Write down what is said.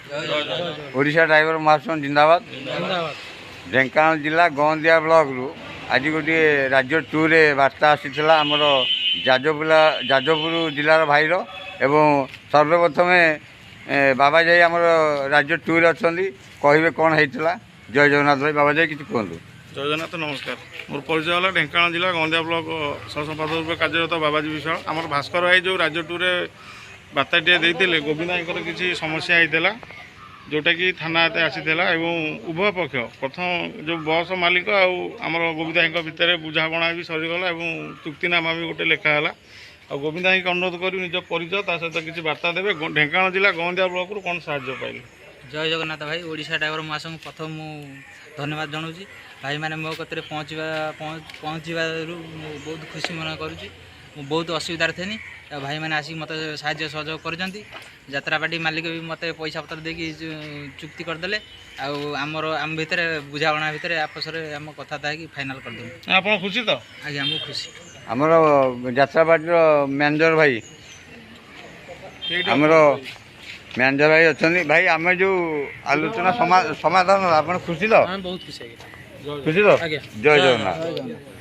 Odisha driver महासंघ जिंदाबाद। ढेंकानाल जिला गंदिया ब्लॉक रु आज गोटे राज्य टूर बार्ता आसीला आमर जाजपुर जिलार भाईर एवं सर्वप्रथम बाबा जाई आमर राज्य टूर अच्छा कहे कौन होता। जय जगन्नाथ भाई बाबा जाई किसी कहतु। जय जगन्नाथ नमस्कार। मोर परिचय है ढेंकानाल जिला गंदिया ब्लॉक सहसंपादक रूप कार्यरत बाबाजी विशाल। आमर भास्कर भाई जो राज्य टूर बार्ताटे देते गोविंद भाई किसी समस्या होता जोटा कि थाना आसीला एवं उभय पक्ष प्रथम जो बस मालिक आमर गोविंद भाई भितर बुझाणा भी सरीगला और चुक्तिनामा भी गोटे लिखाला। आ गोविंद भाई अनुरोध कर निज परिचय ता सहित किसी बार्ता देवे ढेंकानाल जिला गंदिया ब्लॉक रु कौन साहाय्य पाइले। जय जगन्नाथ भाई। ओडिशा ड्राइवर महासंघ प्रथम मु धन्यवाद जनाऊँगी भाई मैंने मो कतरे पहुँचू बहुत खुशी मन करुँची। बहुत असुविधार थे भाई मैंने आसिक मत साहाय्य सहयोग कर यात्रापाटी मालिक भी मत पैसा पत्र देकी चुक्ति करदे आमर आम भितर बुझाणा भितर आपस आम कथा फाइनाल करदे। आप खुशी तो आज्ञा मु खुशी। आमर यात्रापाटी मैनेजर भाई आमर मैनेजर भाई अच्छा भाई आम जो आलोचना समाधान आप खुशी तो बहुत खुशी खुशी तो। जय जगन्नाथ।